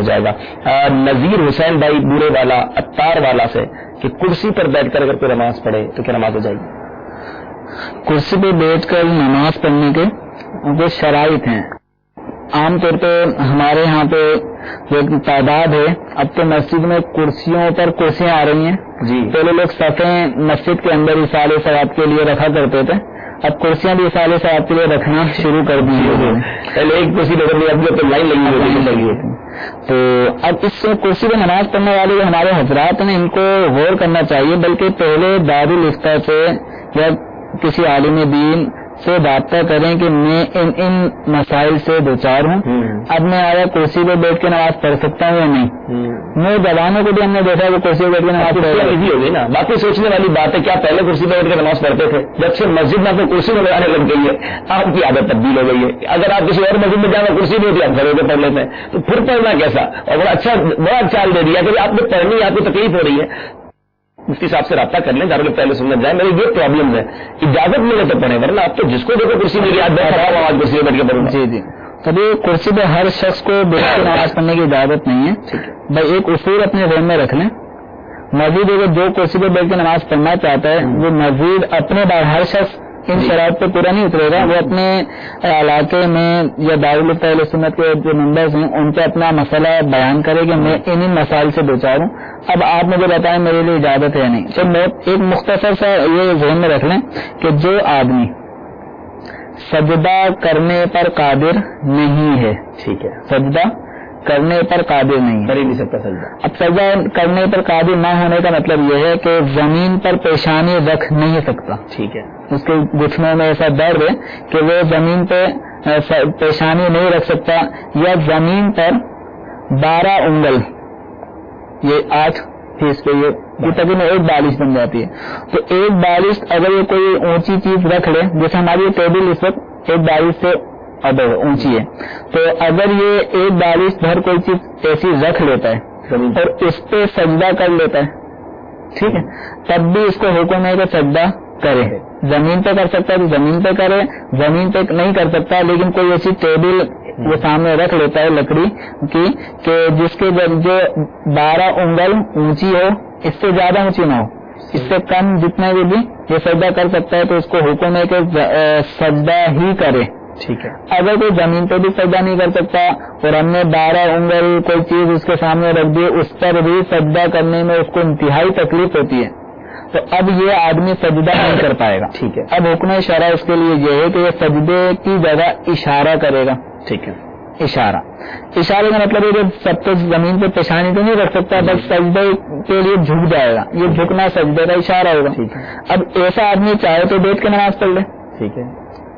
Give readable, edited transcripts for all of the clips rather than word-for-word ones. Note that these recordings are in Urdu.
جائے گا. نذیر حسین بھائی بورے والا اتار والا سے کہ کرسی پر بیٹھ کر اگر کوئی نماز پڑھے تو کیا نماز ہو جائے گی؟ کرسی پہ بیٹھ کر نماز پڑھنے کے وہ شرائط ہیں. عام طور پہ ہمارے یہاں پہ جو تعداد ہے، اب تو مسجد میں کرسیوں پر کرسیاں آ رہی ہیں جی. پہلے لوگ صفیں مسجد کے اندر اصال ثواب کے لیے رکھا کرتے تھے، اب کرسیاں بھی اصال ثواب کے لیے رکھنا شروع کر دی ہیں. پہلے ایک کرسی لگا دی، اب تو لائن لگی ہوتی. تو اب اس کرسی پہ نماز پڑھنے والے ہمارے حضرات نے ان کو غور کرنا چاہیے، بلکہ پہلے دارالفتہ سے یا کسی عالم دین سے رابطہ کریں کہ میں ان مسائل سے دوچار ہوں. اب میں آیا کرسی پہ بیٹھ کے نماز پڑھ سکتا ہوں یا نہیں. میں جوانوں کو بھی ہم نے دیکھا کہ کرسی پہ بیٹھ کے نماز ایزی ہو گئی نا. باقی سوچنے والی بات ہے کیا پہلے کرسی پہ بیٹھ کے نماز پڑھتے تھے؟ جب سے مسجد میں تو کرسی نظر آنے لگ گئی ہے آپ کی عادت تبدیل ہو گئی ہے. اگر آپ کسی اور مسجد میں جانا کرسی نہیں ہوتی آپ گھروں کے پڑھ لیتے ہیں تو پھر پڑھنا کیسا؟ اور بڑا چال دے دیا کہ آپ نے پڑھنی آپ کو تکلیف ہو رہی ہے. مفتی صاحب سے رابطہ کر لیں، دارالفتہ اہل سنت جائیں. میری یہ پرابلم ہے، اجازت ملے تو پڑھیں، ورنہ آپ تو جس کو دیکھو کرسی میری آج کرسی پہ بیٹھ کے پڑھوں. جی تبھی کرسی پہ ہر شخص کو بیٹھ کے نماز پڑھنے کی اجازت نہیں ہے. بھائی ایک اصول اپنے ذہن میں رکھ لیں، مزید اگر جو کرسی پہ بیٹھ کے نماز پڑھنا چاہتا ہے وہ مزید اپنے ہر شخص ان شرائط پہ پورا نہیں اترے گا. وہ اپنے علاقے میں یا دارالفتہ اہل سنت کے جو ممبرز ہیں ان پہ اپنا مسئلہ بیان کرے کہ میں ان مسائل سے دوچار ہوں. اب آپ مجھے بتائیں میرے لیے اجازت ہے نہیں. تو ایک مختصر سا یہ ذہن میں رکھ لیں کہ جو آدمی سجدہ کرنے پر قادر نہیں ہے، ٹھیک ہے، سجدہ کرنے پر قادر نہیں کر ہی نہیں سکتا سجدہ. اب سجدہ کرنے پر قادر نہ ہونے کا مطلب یہ ہے کہ زمین پر پیشانی رکھ نہیں سکتا. ٹھیک ہے. اس کے گھٹنوں میں ایسا درد ہے کہ وہ زمین پہ پیشانی نہیں رکھ سکتا، یا زمین پر 12 انگل یہ 8 فیس پہ یہ تقریباً ایک بالش بن جاتی ہے. تو ایک بالش اگر یہ کوئی اونچی چیز رکھ لے، جیسے ہماری ٹیبل اس وقت ایک بالش سے ادھر اونچی ہے، تو اگر یہ ایک بالش بھر کوئی چیز ایسی رکھ لیتا ہے اور اس پہ سجدہ کر لیتا ہے، ٹھیک ہے، تب بھی اس کو حکم ہے کہ سجدہ کرے. زمین پہ کر سکتا ہے تو زمین پہ کرے، زمین پہ نہیں کر سکتا لیکن کوئی ایسی ٹیبل وہ سامنے رکھ لیتا ہے لکڑی کی کہ جس کے جو 12 انگل اونچی ہو، اس سے زیادہ اونچی نہ ہو، اس سے کم جتنے بھی یہ سجدہ کر سکتا ہے تو اس کو حکم ہے کہ سجدہ ہی کرے. ٹھیک ہے. اگر کوئی زمین پہ بھی سجدہ نہیں کر سکتا اور ہم نے 12 انگل کوئی چیز اس کے سامنے رکھ دی، اس پر بھی سجدہ کرنے میں اس کو انتہائی تکلیف ہوتی ہے، تو اب یہ آدمی سجدہ نہیں کر پائے گا. ٹھیک ہے. اب حکم شرع اس کے لیے یہ ہے کہ یہ سجدے کی جگہ اشارہ کرے گا. ٹھیک ہے. اشارے کا مطلب ہے کہ سب تو زمین پہ پیشانی تو نہیں رکھ سکتا، بس سجدے کے لیے جھک جائے گا. یہ جھکنا سجدے کا اشارہ ہوگا. اب ایسا آدمی چاہے تو بیٹھ کے نماز پڑھ لے. ٹھیک ہے.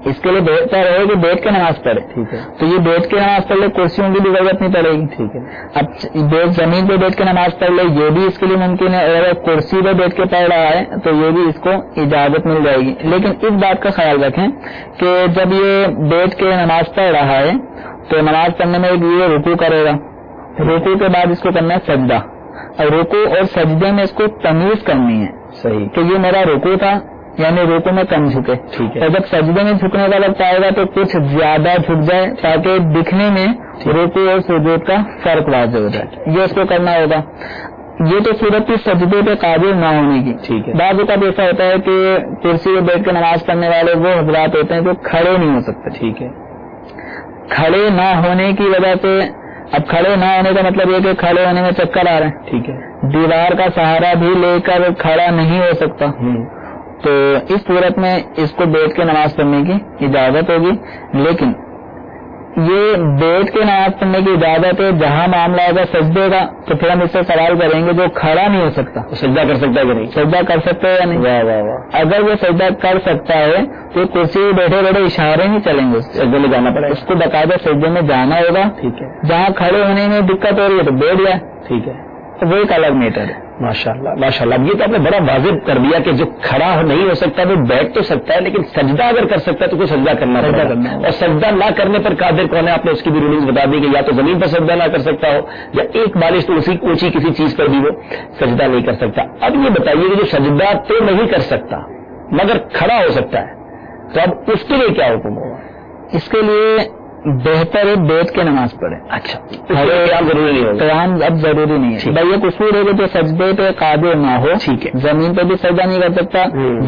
اس کے لیے بہتر ہے کہ بیٹھ کے نماز پڑھے. ٹھیک ہے. تو یہ بیٹھ کے نماز پڑھ لے، کرسیوں کی بھی ضرورت نہیں پڑے گی. ٹھیک ہے. اب زمین پہ بیٹھ کے نماز پڑھ لے، یہ بھی اس کے لیے ممکن ہے. اگر کرسی پہ بیٹھ کے پڑھ رہا ہے تو یہ بھی اس کو اجازت مل جائے گی. لیکن اس بات کا خیال رکھیں کہ جب یہ بیٹھ کے نماز پڑھ رہا ہے تو نماز پڑھنے میں یہ رکوع کرے گا، رکوع کے بعد اس کو کرنا ہے سجدہ، اور رکوع اور سجدے میں اس کو تمیز کرنی ہے. صحیح. کہ یہ میرا رکوع تھا، یعنی رکوع میں کم جھکے. ٹھیک ہے. اور جب سجدے میں جھکنے کا وقت آئے گا تو کچھ زیادہ جھک جائے تاکہ دکھنے میں رکوع اور سجود کا فرق واضح ہو جائے. یہ اس کو کرنا ہوگا. یہ تو صورت کی سجدے پہ قادر نہ ہونے کی. ٹھیک ہے. بعض اوقات ایسا ہوتا ہے کہ کرسی پہ بیٹھ کے نماز پڑھنے والے وہ حضرات ہوتے ہیں جو کھڑے نہیں ہو سکتے. ٹھیک ہے. کھڑے نہ ہونے کی وجہ سے، اب کھڑے نہ ہونے کا مطلب یہ کہ کھڑے ہونے میں چکر آ رہے ہیں. ٹھیک ہے. دیوار کا سہارا بھی لے کر کھڑا نہیں ہو سکتا، تو اس صورت میں اس کو بیٹھ کے نماز پڑھنے کی اجازت ہوگی. لیکن یہ بیٹھ کے نماز پڑھنے کی اجازت ہے جہاں معاملہ ہوگا سجدے کا، تو پھر ہم اس سے سوال کریں گے جو کھڑا نہیں ہو سکتا سجدہ کر سکتا ہے کہ نہیں؟ سجدہ کر سکتا ہے یا نہیں؟ واہ واہ واہ. اگر وہ سجدہ کر سکتا ہے تو کرسی میں بیٹھے بیٹھے اشارے نہیں چلیں گے، سجدے میں جانا پڑے گا، اس کو باقاعدہ سجدے میں جانا ہوگا. ٹھیک ہے. جہاں کھڑے ہونے میں دقت ہو رہی ہے تو بیٹھ جائے. ٹھیک ہے. وہ ایک الگ میٹر ہے. ماشاء اللہ ماشاء اللہ. یہ تو آپ نے بڑا واضح کر دیا کہ جو کھڑا نہیں ہو سکتا وہ بیٹھ تو سکتا ہے، لیکن سجدہ اگر کر سکتا ہے تو کوئی سجدہ کرنا پڑے گا. اور سجدہ نہ کرنے پر قادر کون ہے؟ آپ نے اس کی بھی رولنگز بتا دی کہ یا تو زمین پر سجدہ نہ کر سکتا ہو، یا ایک بالش تو اسی اونچی کسی چیز پر بھی وہ سجدہ نہیں کر سکتا. اب یہ بتائیے کہ جو سجدہ تو نہیں کر سکتا مگر کھڑا ہو سکتا ہے، تو اب اس کے لیے کیا حکم ہوگا؟ اس کے لیے بہتر ہے بیٹھ کے نماز پڑھے. اچھا قیام ضروری نہیں ہوگا. قیام اب ضروری نہیں ہے. بھائی یہ اصول ہے کہ جو سجدے پہ قادر نہ ہو, ٹھیک ہے, زمین پہ بھی سجدہ نہیں کر سکتا,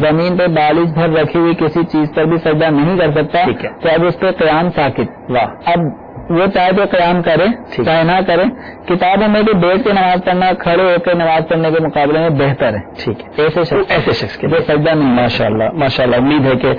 زمین پہ بالش بھر رکھی ہوئی کسی چیز پر بھی سجدہ نہیں کر سکتا, ٹھیک ہے, تو اب اس پہ قیام ساکت. واہ. اب وہ چاہے تو قیام کرے چاہے نہ کرے, کتابوں میں بھی بیٹھ کے نماز پڑھنا کھڑے ہو کے نماز پڑھنے کے مقابلے میں بہتر ہے. ٹھیک ہے, ایسے شخص کے جو سجدہ نہیں. ماشاء اللہ ماشاء اللہ. امید ہے کہ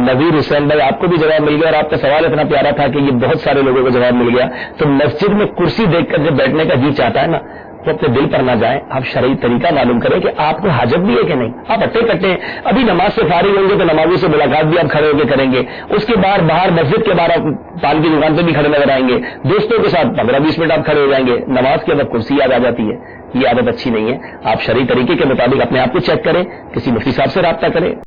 نذیر حسین بھائی آپ کو بھی جواب مل گیا, اور آپ کا سوال اتنا پیارا تھا کہ یہ بہت سارے لوگوں کو جواب مل گیا. تو مسجد میں کرسی دیکھ کر جب بیٹھنے کا جی چاہتا ہے نا, تو اپنے دل پر نہ جائیں, آپ شرعی طریقہ معلوم کریں کہ آپ کو حاجت بھی ہے کہ نہیں. آپ اٹے کٹے ابھی نماز سے فارغ ہوں گے تو نمازی سے ملاقات بھی آپ کھڑے ہو کے کریں گے, اس کے بعد باہر مسجد کے باہر پان کی دکان پہ بھی کھڑے نظر آئیں گے, دوستوں کے ساتھ 15-20 منٹ آپ کھڑے ہو جائیں گے, نماز کے وقت کرسی یاد آ جاتی ہے. یہ عادت اچھی نہیں ہے. آپ شرعی طریقے کے مطابق اپنے آپ کو چیک کریں, کسی مفتی صاحب سے رابطہ کریں.